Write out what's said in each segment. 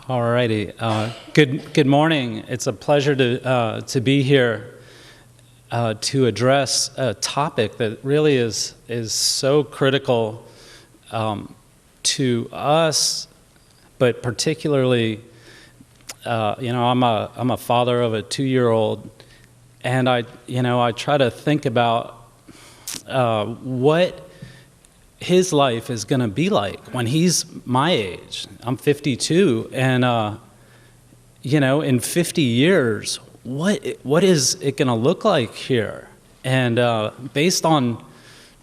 All righty. Good morning. It's a pleasure to be here to address a topic that really is so critical to us, but particularly, I'm a father of a 2-year-old, and I try to think about what his life is going to be like when he's my age. I'm 52, and in 50 years, what is it going to look like here? And based on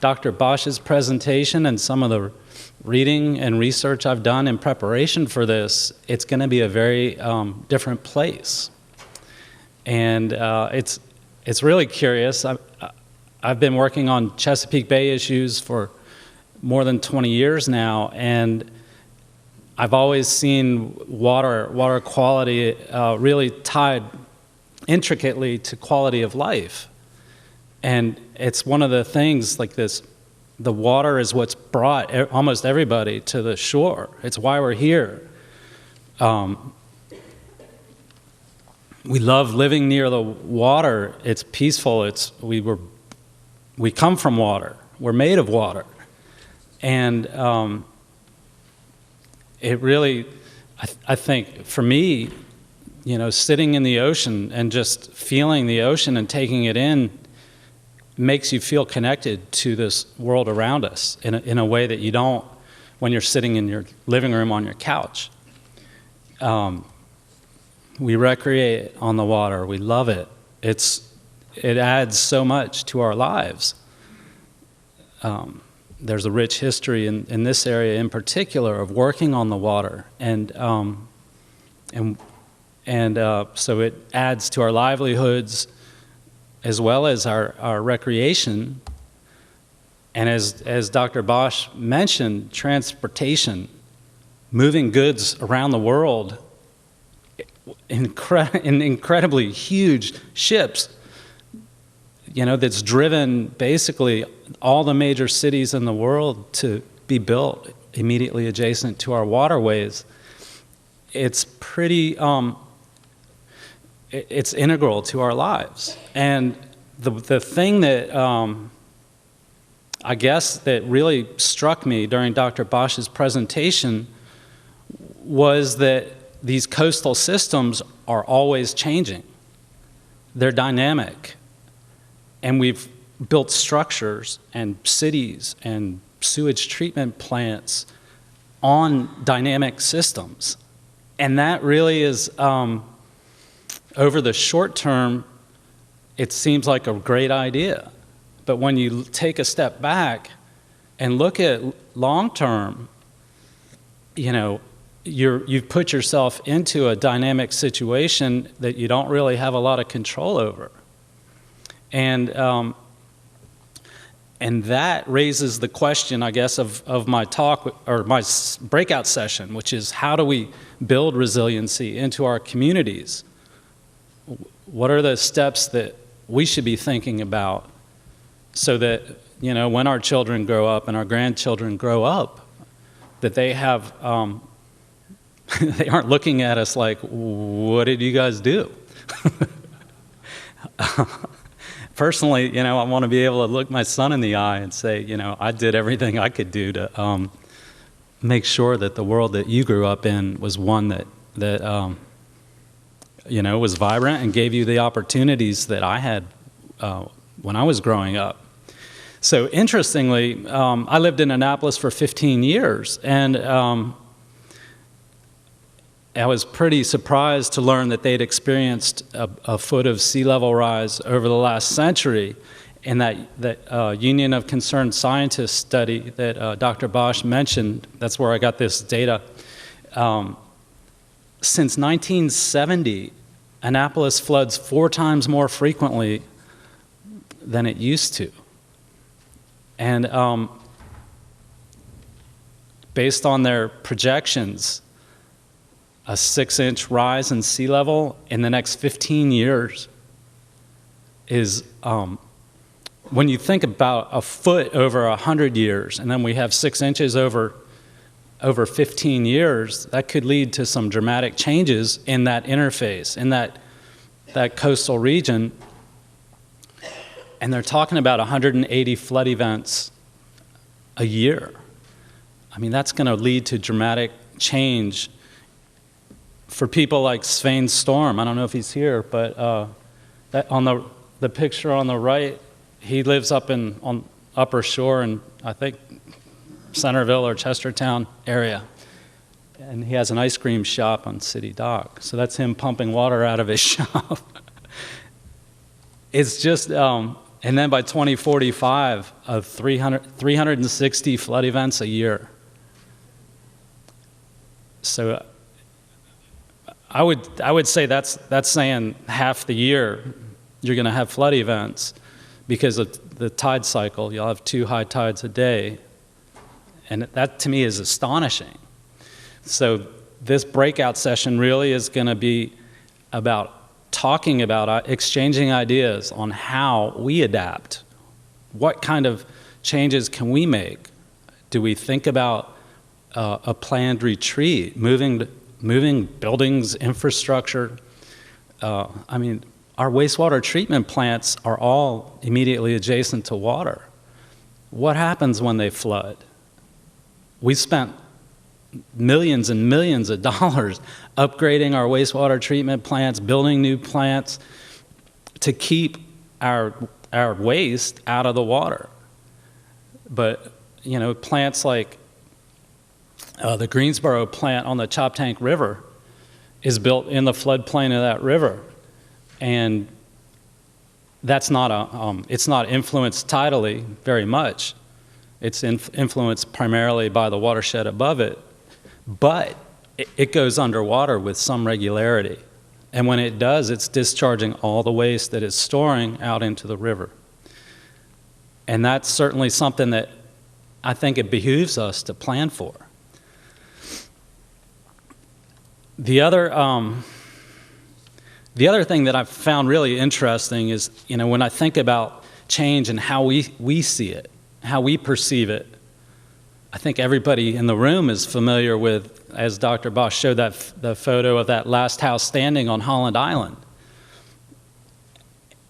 Dr. Bosch's presentation and some of the reading and research I've done in preparation for this, it's going to be a very different place. And it's really curious. I've been working on Chesapeake Bay issues for more than 20 years now, and I've always seen water quality really tied intricately to quality of life. And it's one of the things like this, the water is what's brought almost everybody to the shore. It's why we're here. We love living near the water. It's peaceful. We come from water. We're made of water. And it really, I think, for me, sitting in the ocean and just feeling the ocean and taking it in makes you feel connected to this world around us in a way that you don't when you're sitting in your living room on your couch. We recreate on the water. We love it. It adds so much to our lives. There's a rich history in this area in particular of working on the water, and so it adds to our livelihoods as well as our recreation. And as Dr. Bosch mentioned, transportation, moving goods around the world in incredibly huge ships, that's driven basically all the major cities in the world to be built immediately adjacent to our waterways. It's pretty, it's integral to our lives. And the thing that I guess that really struck me during Dr. Bosch's presentation was that these coastal systems are always changing. They're dynamic. And we've built structures and cities and sewage treatment plants on dynamic systems. And that really is, over the short term, it seems like a great idea. But when you take a step back and look at long term, you've put yourself into a dynamic situation that you don't really have a lot of control over. And that raises the question, I guess, of my talk or my breakout session, which is how do we build resiliency into our communities? What are the steps that we should be thinking about so that, when our children grow up and our grandchildren grow up, that they have, they aren't looking at us like, what did you guys do? Personally, I want to be able to look my son in the eye and say, I did everything I could do to make sure that the world that you grew up in was one that was vibrant and gave you the opportunities that I had when I was growing up. So interestingly, I lived in Annapolis for 15 years, and I was pretty surprised to learn that they'd experienced a foot of sea level rise over the last century. In that Union of Concerned Scientists study that Dr. Bosch mentioned, that's where I got this data. Since 1970, Annapolis floods 4 times more frequently than it used to. And based on their projections, a 6-inch rise in sea level in the next 15 years is, when you think about a foot over 100 years, and then we have 6 inches over over 15 years, that could lead to some dramatic changes in that interface, in that coastal region. And they're talking about 180 flood events a year. I mean, that's going to lead to dramatic change for people like Svein Storm. I don't know if he's here, but that on the picture on the right, he lives up on Upper Shore in, I think, Centerville or Chestertown area. And he has an ice cream shop on City Dock. So that's him pumping water out of his shop. It's just, and then by 2045, 360 flood events a year. So I would say that's saying half the year you're going to have flood events because of the tide cycle. You'll have 2 high tides a day. And that, to me, is astonishing. So this breakout session really is going to be about talking about, exchanging ideas on how we adapt. What kind of changes can we make? Do we think about a planned retreat, moving buildings, infrastructure? I mean, our wastewater treatment plants are all immediately adjacent to water. What happens when they flood? We spent millions and millions of dollars upgrading our wastewater treatment plants, building new plants to keep our waste out of the water. But, you know, plants like the Greensboro plant on the Choptank River is built in the floodplain of that river. And that's not it's not influenced tidally very much. It's influenced primarily by the watershed above it, but it goes underwater with some regularity. And when it does, it's discharging all the waste that it's storing out into the river. And that's certainly something that I think it behooves us to plan for. The other thing that I've found really interesting is, you know, when I think about change and how we see it, how we perceive it, I think everybody in the room is familiar with, as Dr. Bosch showed the photo of that last house standing on Holland Island.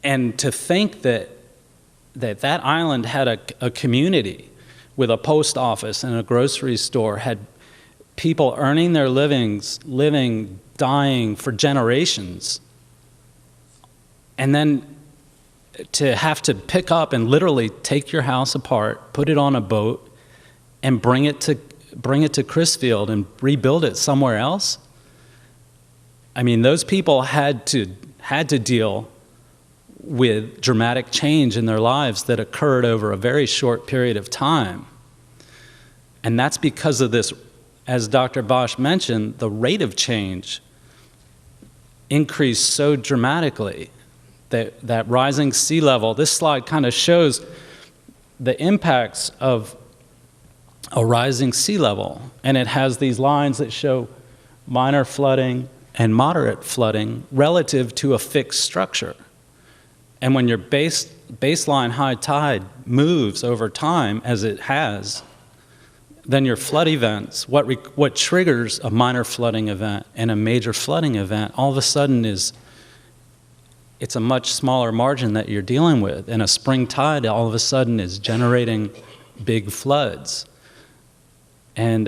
And to think that island had a community with a post office and a grocery store, had people earning their livings, living, dying for generations, and then to have to pick up and literally take your house apart, put it on a boat, and bring it to Crisfield and rebuild it somewhere else. I mean, those people had to deal with dramatic change in their lives that occurred over a very short period of time. And that's because of this, as Dr. Bosch mentioned, the rate of change increased so dramatically. That rising sea level, this slide kind of shows the impacts of a rising sea level. And it has these lines that show minor flooding and moderate flooding relative to a fixed structure. And when your baseline high tide moves over time, as it has, then your flood events, what triggers a minor flooding event and a major flooding event, all of a sudden it's a much smaller margin that you're dealing with. And a spring tide all of a sudden is generating big floods. And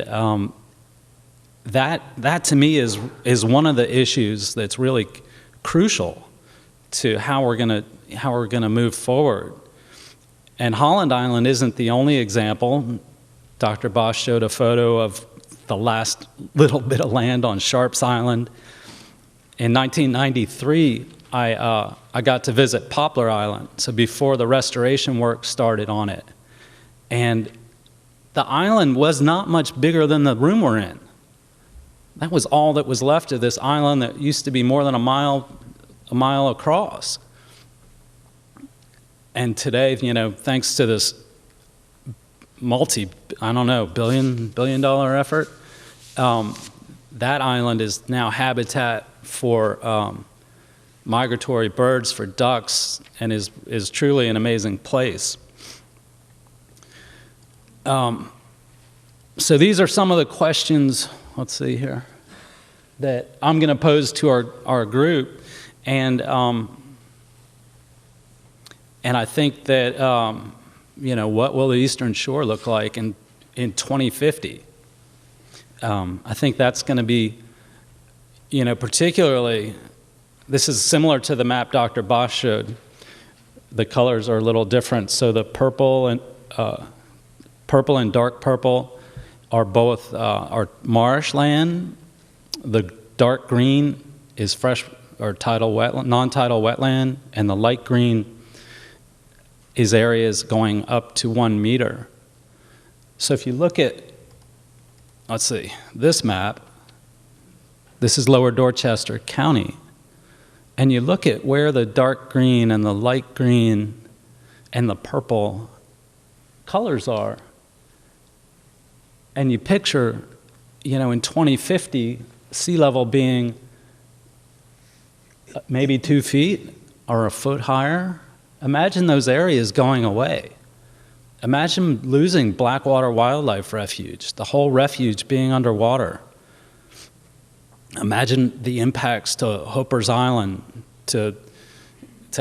that to me is one of the issues that's really crucial to how we're gonna move forward. And Holland Island isn't the only example. Dr. Bosch showed a photo of the last little bit of land on Sharps Island. In 1993, I got to visit Poplar Island, so before the restoration work started on it. And the island was not much bigger than the room we're in. That was all that was left of this island that used to be more than a mile across. And today, you know, thanks to this billion dollar effort, that island is now habitat for migratory birds, for ducks, and is truly an amazing place. So these are some of the questions, let's see here, that I'm going to pose to our group. And I think that, what will the Eastern Shore look like in 2050? I think that's going to be, particularly, this is similar to the map Dr. Bosch showed. The colors are a little different. So the purple and dark purple are both are marshland. The dark green is fresh or tidal wetland, non-tidal wetland, and the light green is areas going up to 1 meter. So if you look at, let's see, this map, this is Lower Dorchester County, and you look at where the dark green and the light green and the purple colors are, and you picture, in 2050, sea level being maybe 2 feet or a foot higher. Imagine those areas going away. Imagine losing Blackwater Wildlife Refuge, the whole refuge being underwater. Imagine the impacts to Hooper's Island, to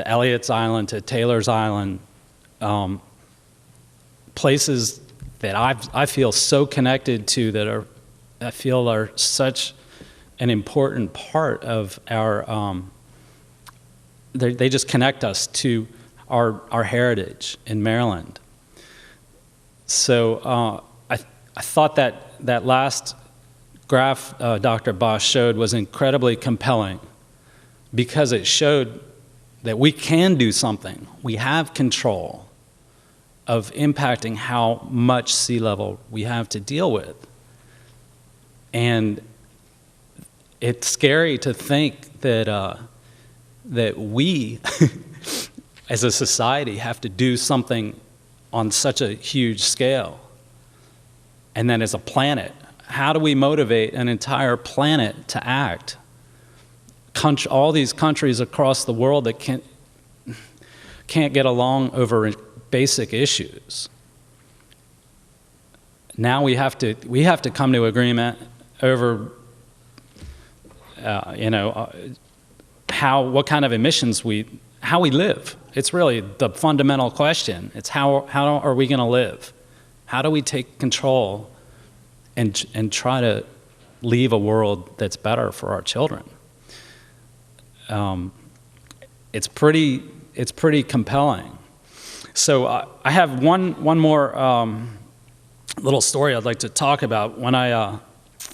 Elliott's Island, to Taylor's Island, places that I feel so connected to I feel are such an important part of our, they just connect us to our heritage in Maryland. So I thought that last graph Dr. Bosch showed was incredibly compelling because it showed that we can do something. We have control of impacting how much sea level we have to deal with. And it's scary to think that we, as a society, have to do something on such a huge scale. And then as a planet, how do we motivate an entire planet to act? All these countries across the world that can't get along over basic issues. Now we have to come to agreement over what kind of emissions how we live. It's really the fundamental question. It's how are we going to live? How do we take control and try to leave a world that's better for our children? It's pretty compelling. So I have one more little story I'd like to talk about. When I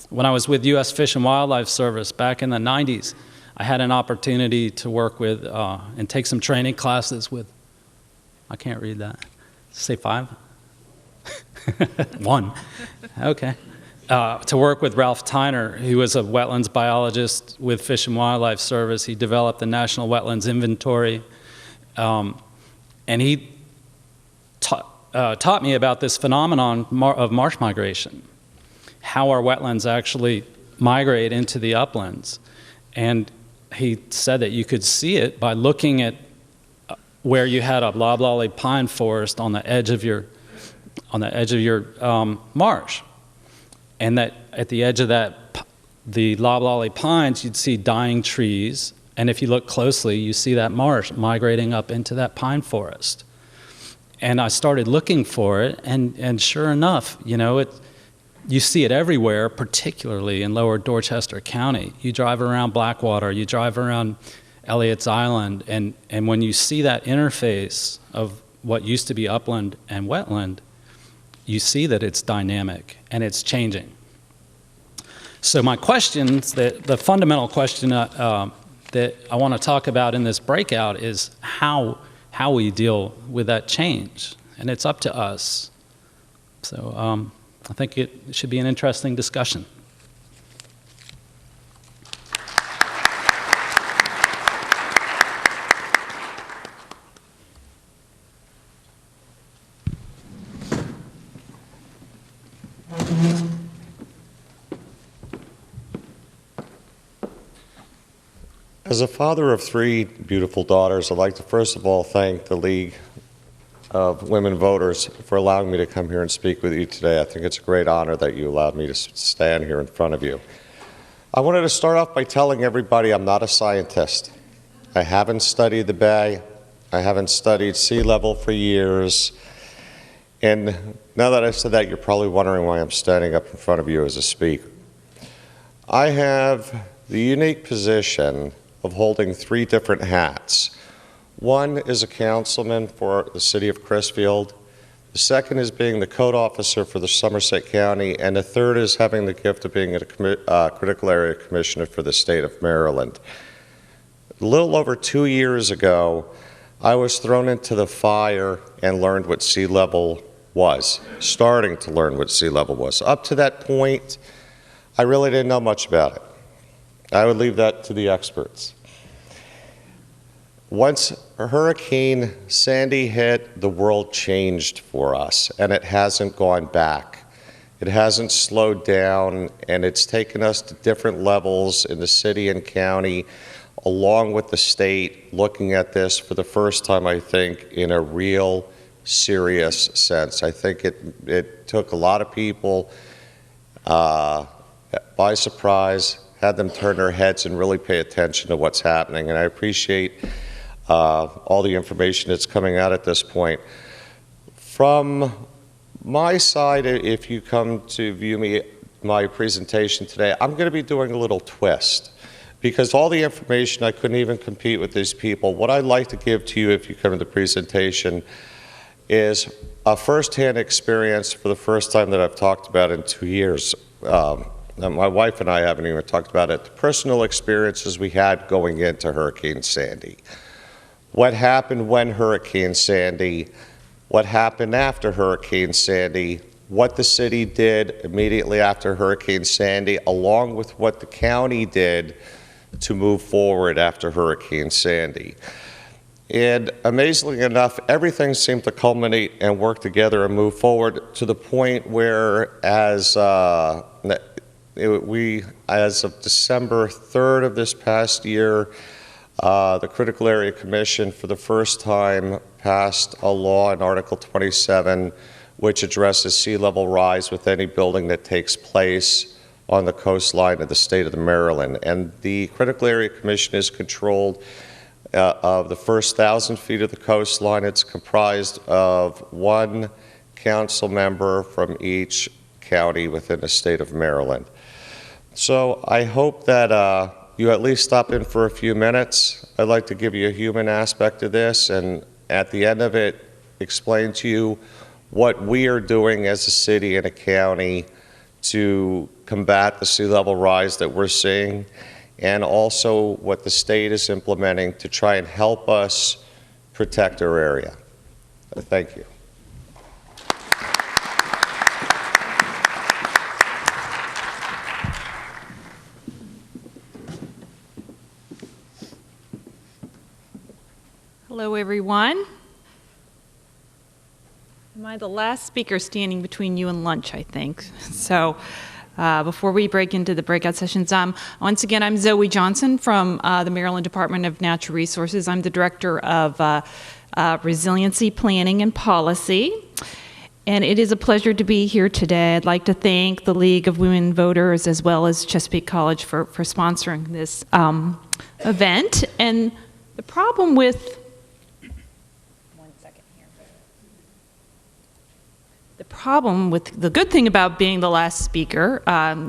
was with U.S. Fish and Wildlife Service back in the 90s, I had an opportunity to work with and take some training classes with, I can't read that. Say 5? 1. Okay. To work with Ralph Tyner, who was a wetlands biologist with Fish and Wildlife Service. He developed the National Wetlands Inventory. And he taught me about this phenomenon of marsh migration, how our wetlands actually migrate into the uplands. And he said that you could see it by looking at where you had a loblolly pine forest on the edge of your marsh, and that at the edge of the loblolly pines, you'd see dying trees, and if you look closely, you see that marsh migrating up into that pine forest. And I started looking for it, and sure enough, you see it everywhere, particularly in Lower Dorchester County. You drive around Blackwater, you drive around Elliott's Island, and when you see that interface of what used to be upland and wetland, you see that it's dynamic and it's changing. So my questions, the fundamental question that I want to talk about in this breakout is how we deal with that change, and it's up to us. So I think it should be an interesting discussion. As a father of 3 beautiful daughters, I'd like to first of all thank the League of women voters, for allowing me to come here and speak with you today. I think it's a great honor that you allowed me to stand here in front of you. I wanted to start off by telling everybody I'm not a scientist. I haven't studied the Bay. I haven't studied sea level for years. And now that I've said that, you're probably wondering why I'm standing up in front of you as a speaker. I have the unique position of holding 3 different hats. One is a councilman for the city of Crisfield. The second is being the code officer for the Somerset County. And the third is having the gift of being a critical area commissioner for the state of Maryland. A little over 2 years ago, I was thrown into the fire and learned what sea level was, starting to learn what sea level was. Up to that point, I really didn't know much about it. I would leave that to the experts. Once Hurricane Sandy hit, the world changed for us, and it hasn't gone back. It hasn't slowed down, and it's taken us to different levels in the city and county, along with the state, looking at this for the first time, I think, in a real serious sense. I think it took a lot of people by surprise, had them turn their heads and really pay attention to what's happening. And I appreciate all the information that's coming out at this point. From my side, if you come to view my presentation today, I'm going to be doing a little twist. Because all the information, I couldn't even compete with these people. What I'd like to give to you if you come to the presentation is a firsthand experience for the first time that I've talked about in 2 years. My wife and I haven't even talked about it. The personal experiences we had going into Hurricane Sandy. What happened when Hurricane Sandy, what happened after Hurricane Sandy, what the city did immediately after Hurricane Sandy, along with what the county did to move forward after Hurricane Sandy. And amazingly enough, everything seemed to culminate and work together and move forward to the point where as of December 3rd of this past year, the Critical Area Commission for the first time passed a law in Article 27 which addresses sea level rise with any building that takes place on the coastline of the state of Maryland. And the Critical Area Commission is controlled of the first 1,000 feet of the coastline. It's comprised of 1 council member from each county within the state of Maryland. So I hope that you at least stop in for a few minutes. I'd like to give you a human aspect of this, and at the end of it, explain to you what we are doing as a city and a county to combat the sea level rise that we're seeing, and also what the state is implementing to try and help us protect our area. Thank you. Hello, everyone. Am I the last speaker standing between you and lunch, I think? So before we break into the breakout sessions, once again, I'm Zoey Johnson from the Maryland Department of Natural Resources. I'm the Director of Resiliency Planning and Policy. And it is a pleasure to be here today. I'd like to thank the League of Women Voters as well as Chesapeake College for sponsoring this event. And the problem with the good thing about being the last speaker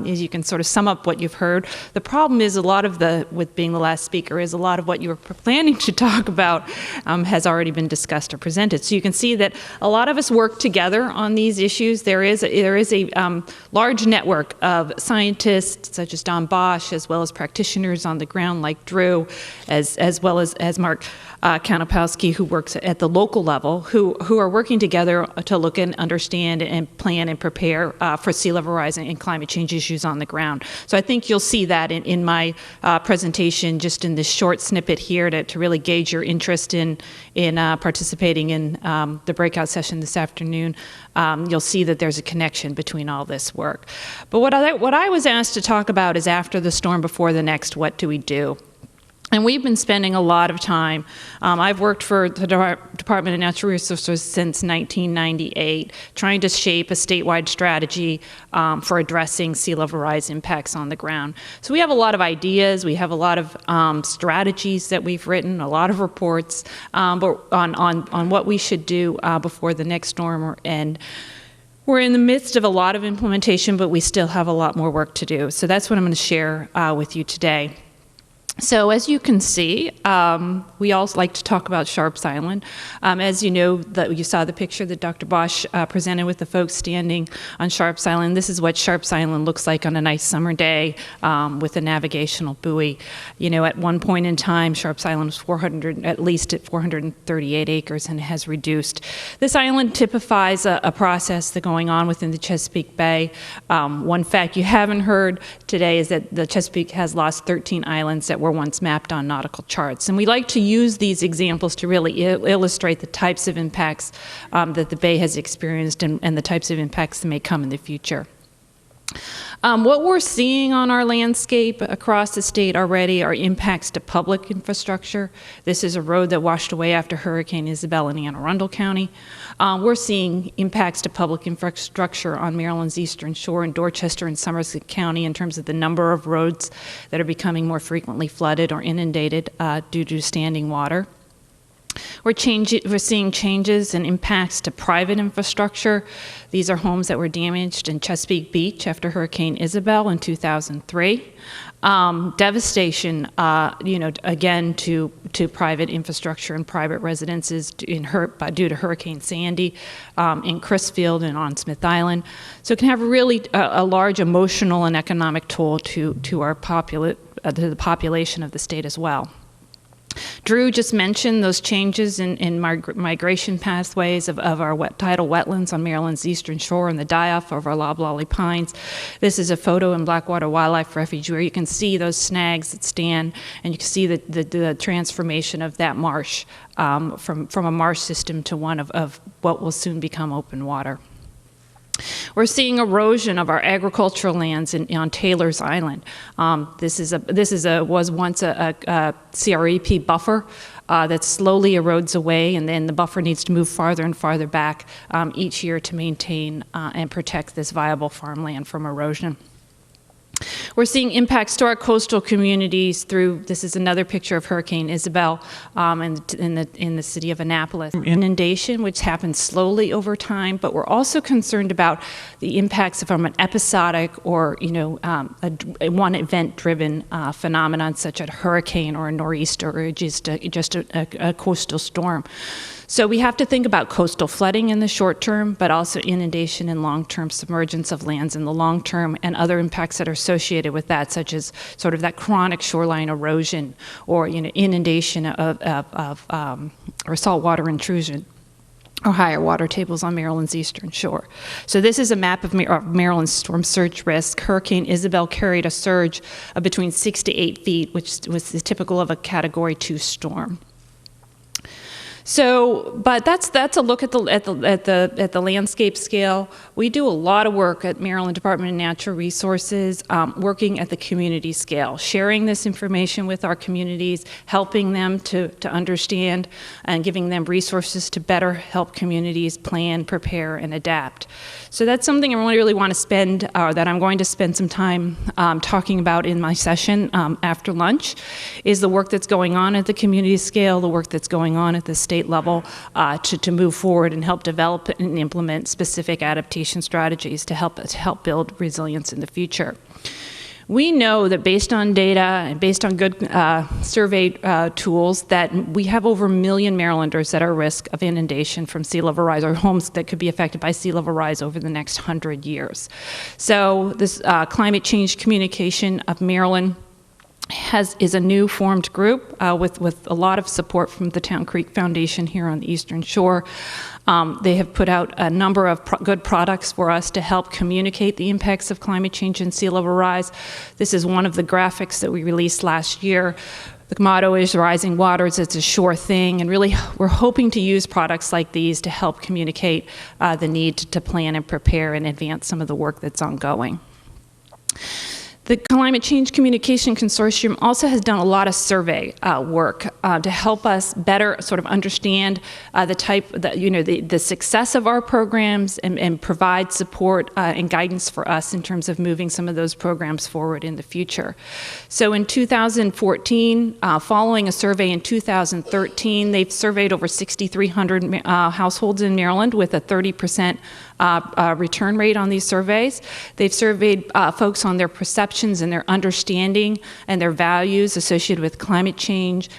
is you can sort of sum up what you've heard. The problem is with being the last speaker is a lot of what you were planning to talk about has already been discussed or presented. So you can see that a lot of us work together on these issues. There is a large network of scientists such as Don Bosch, as well as practitioners on the ground like Drew, as well as Mark Kanopowski, who works at the local level, who are working together to look and understand and plan and prepare for sea level rise and climate change issues on the ground. So I think you'll see that in my presentation, just in this short snippet here to really gauge your interest in participating in the breakout session this afternoon. You'll see that there's a connection between all this work. But what I was asked to talk about is after the storm, before the next, what do we do? And we've been spending a lot of time. I've worked for the Department of Natural Resources since 1998, trying to shape a statewide strategy for addressing sea level rise impacts on the ground. So we have a lot of ideas, we have a lot of strategies that we've written, a lot of reports but on what we should do before the next storm. And we're in the midst of a lot of implementation, but we still have a lot more work to do. So that's what I'm going to share with you today. So as you can see, we also like to talk about Sharps Island. As you know, you saw the picture that Dr. Bosch presented with the folks standing on Sharps Island. This is what Sharps Island looks like on a nice summer day with a navigational buoy. You know, at one point in time, Sharps Island was at least at 438 acres, and it has reduced. This island typifies a process that's going on within the Chesapeake Bay. One fact you haven't heard today is that the Chesapeake has lost 13 islands that were once mapped on nautical charts. And we like to use these examples to really illustrate the types of impacts that the Bay has experienced and the types of impacts that may come in the future. What we're seeing on our landscape across the state already are impacts to public infrastructure. This is a road that washed away after Hurricane Isabel in Anne Arundel County. We're seeing impacts to public infrastructure on Maryland's eastern shore in Dorchester and Somerset County in terms of the number of roads that are becoming more frequently flooded or inundated due to standing water. We're seeing changes and impacts to private infrastructure. These are homes that were damaged in Chesapeake Beach after Hurricane Isabel in 2003. Devastation, again, to private infrastructure and private residences due to Hurricane Sandy in Crisfield and on Smith Island. So it can have really a large emotional and economic toll to the population of the state as well. Drew just mentioned those changes in migration pathways of our tidal wetlands on Maryland's eastern shore and the die-off of our loblolly pines. This is a photo in Blackwater Wildlife Refuge where you can see those snags that stand, and you can see the transformation of that marsh from a marsh system to one of what will soon become open water. We're seeing erosion of our agricultural lands on Taylor's Island. This was once a CREP buffer that slowly erodes away, and then the buffer needs to move farther and farther back each year to maintain and protect this viable farmland from erosion. We're seeing impacts to our coastal communities this is another picture of Hurricane Isabel in the city of Annapolis. Inundation, which happens slowly over time, but we're also concerned about the impacts from an episodic or, a one event-driven phenomenon such as a hurricane or a nor'easter or just a coastal storm. So we have to think about coastal flooding in the short term, but also inundation and long-term submergence of lands in the long term and other impacts that are associated with that, such as sort of that chronic shoreline erosion or inundation or saltwater intrusion or higher water tables on Maryland's eastern shore. So this is a map of Maryland's storm surge risk. Hurricane Isabel carried a surge of between 6 to 8 feet, which was typical of a Category 2 storm. So, but that's a look at the landscape scale. We do a lot of work at Maryland Department of Natural Resources, working at the community scale, sharing this information with our communities, helping them to understand, and giving them resources to better help communities plan, prepare, and adapt. So that's something I really want to spend, that I'm going to spend some time talking about in my session after lunch, is the work that's going on at the community scale, the work that's going on at the state level to move forward and help develop and implement specific adaptation strategies to help build resilience in the future. We know that based on data and based on good survey tools that we have over 1 million Marylanders that are at risk of inundation from sea level rise, or homes that could be affected by sea level rise over the next 100 years. So this Climate Change Communication of Maryland is a new formed group with a lot of support from the Town Creek Foundation here on the Eastern Shore. They have put out a number of good products for us to help communicate the impacts of climate change and sea level rise. This is one of the graphics that we released last year. The motto is rising waters, it's a sure thing, and really we're hoping to use products like these to help communicate the need to plan and prepare and advance some of the work that's ongoing. The Climate Change Communication Consortium also has done a lot of survey work to help us better sort of understand the success of our programs and provide support and guidance for us in terms of moving some of those programs forward in the future. So in 2014, following a survey in 2013, they've surveyed over 6,300 households in Maryland with a 30% return rate on these surveys. They've surveyed folks on their perceptions and their understanding and their values associated with climate change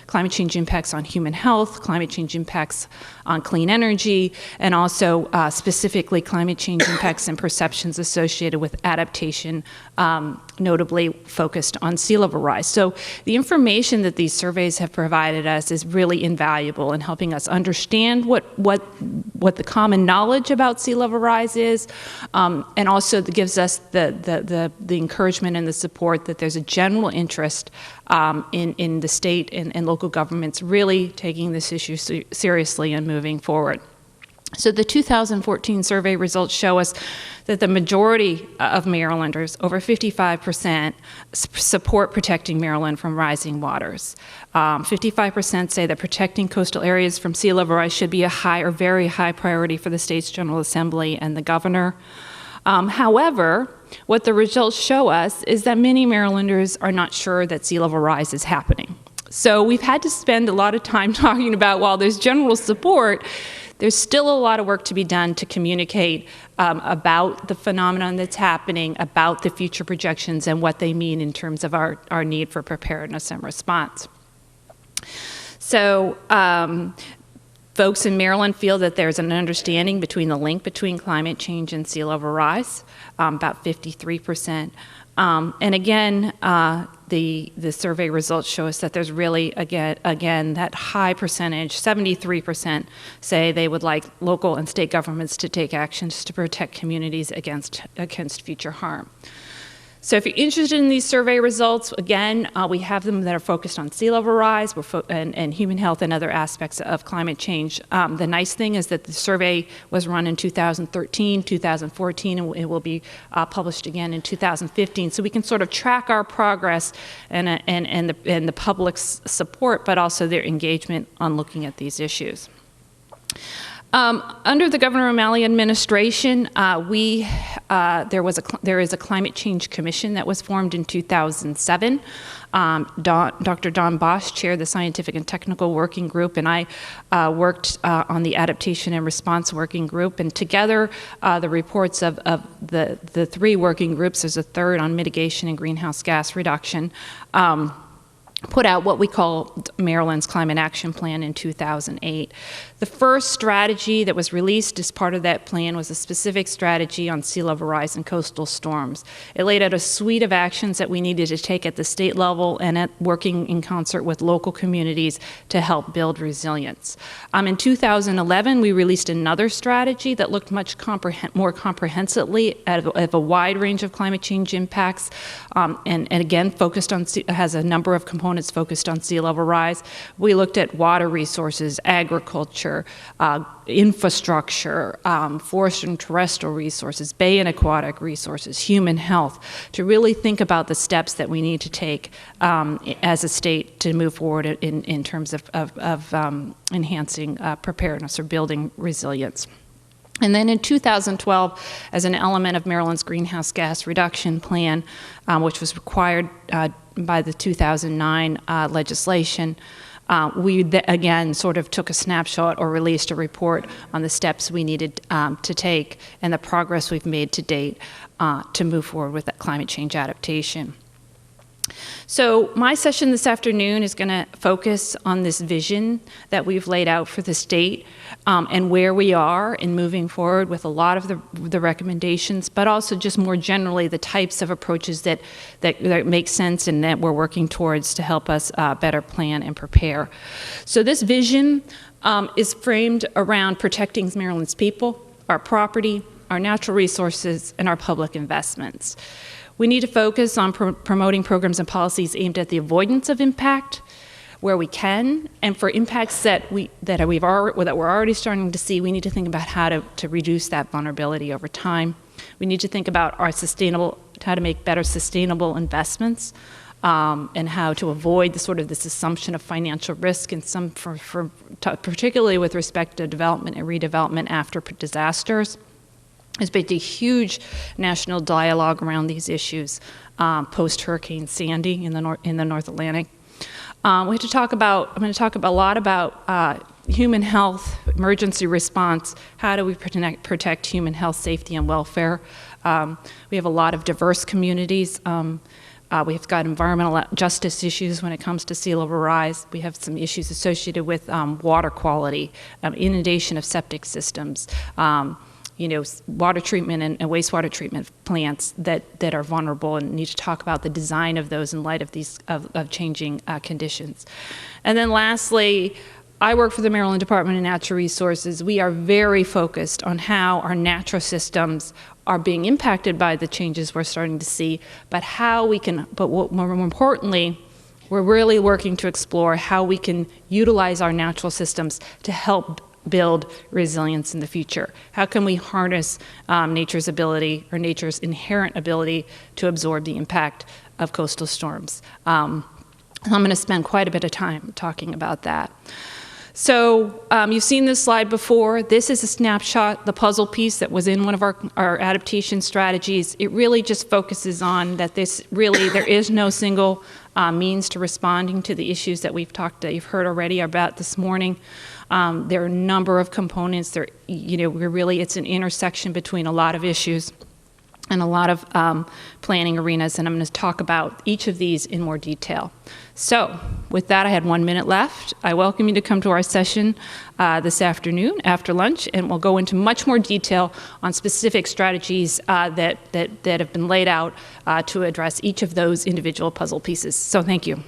impacts on human health, climate change impacts on clean energy, and also specifically climate change impacts and perceptions associated with adaptation, notably focused on sea level rise. So the information that these surveys have provided us is really invaluable in helping us understand what the common knowledge about sea level rise is, and also gives us the encouragement and the support that there's a general interest in the state and local governments really taking this issue seriously and moving forward. So the 2014 survey results show us that the majority of Marylanders, over 55%, support protecting Maryland from rising waters. 55% say that protecting coastal areas from sea level rise should be a high or very high priority for the state's General Assembly and the governor. However, what the results show us is that many Marylanders are not sure that sea level rise is happening. So we've had to spend a lot of time talking about, while there's general support, there's still a lot of work to be done to communicate about the phenomenon that's happening, about the future projections, and what they mean in terms of our need for preparedness and response. So folks in Maryland feel that there's an understanding between the link between climate change and sea level rise, about 53%. And again, the survey results show us that there's really, again, that high percentage, 73% say they would like local and state governments to take actions to protect communities against future harm. So if you're interested in these survey results, again, we have them that are focused on sea level rise and human health and other aspects of climate change. The nice thing is that the survey was run in 2013, 2014, and it will be published again in 2015. So we can sort of track our progress and the public's support, but also their engagement on looking at these issues. Under the Governor O'Malley administration, there is a climate change commission that was formed in 2007. Dr. Don Bosch chaired the scientific and technical working group, and I worked on the adaptation and response working group. And together, the reports of the three working groups, there's a third on mitigation and greenhouse gas reduction, put out what we call Maryland's Climate Action Plan in 2008. The first strategy that was released as part of that plan was a specific strategy on sea level rise and coastal storms. It laid out a suite of actions that we needed to take at the state level and at working in concert with local communities to help build resilience. In 2011, we released another strategy that looked much more comprehensively at a wide range of climate change impacts, and again, has a number of components focused on sea level rise. We looked at water resources, agriculture, infrastructure, forest and terrestrial resources, bay and aquatic resources, human health, to really think about the steps that we need to take as a state to move forward in terms of enhancing preparedness or building resilience. And then in 2012, as an element of Maryland's greenhouse gas reduction plan, which was required by the 2009 legislation, we again sort of took a snapshot or released a report on the steps we needed to take and the progress we've made to date to move forward with that climate change adaptation. So my session this afternoon is going to focus on this vision that we've laid out for the state and where we are in moving forward with a lot of the recommendations, but also just more generally the types of approaches that make sense and that we're working towards to help us better plan and prepare. So this vision is framed around protecting Maryland's people, our property, our natural resources, and our public investments. We need to focus on promoting programs and policies aimed at the avoidance of impact where we can, and for impacts that we're already starting to see, we need to think about how to reduce that vulnerability over time. We need to think about our sustainable how to make better sustainable investments, and how to avoid this assumption of financial risk, and particularly with respect to development and redevelopment after disasters. There's been a huge national dialogue around these issues post-Hurricane Sandy in the North Atlantic. I'm going to talk a lot about human health, emergency response. How do we protect human health, safety, and welfare? We have a lot of diverse communities. We've got environmental justice issues when it comes to sea level rise. We have some issues associated with water quality, inundation of septic systems, water treatment and wastewater treatment plants that are vulnerable, and need to talk about the design of those in light of these of changing conditions. And then lastly, I work for the Maryland Department of Natural Resources. We are very focused on how our natural systems are being impacted by the changes we're starting to see, but more importantly, we're really working to explore how we can utilize our natural systems to help build resilience in the future. How can we harness nature's ability, or nature's inherent ability, to absorb the impact of coastal storms? I'm going to spend quite a bit of time talking about that. So you've seen this slide before. This is a snapshot, the puzzle piece that was in one of our adaptation strategies. It really just focuses on that there is no single means to responding to the issues that you've heard already about this morning. There are a number of components. It's an intersection between a lot of issues and a lot of planning arenas, and I'm going to talk about each of these in more detail. So with that, I had 1 minute left. I welcome you to come to our session this afternoon after lunch, and we'll go into much more detail on specific strategies that have been laid out to address each of those individual puzzle pieces. So thank you.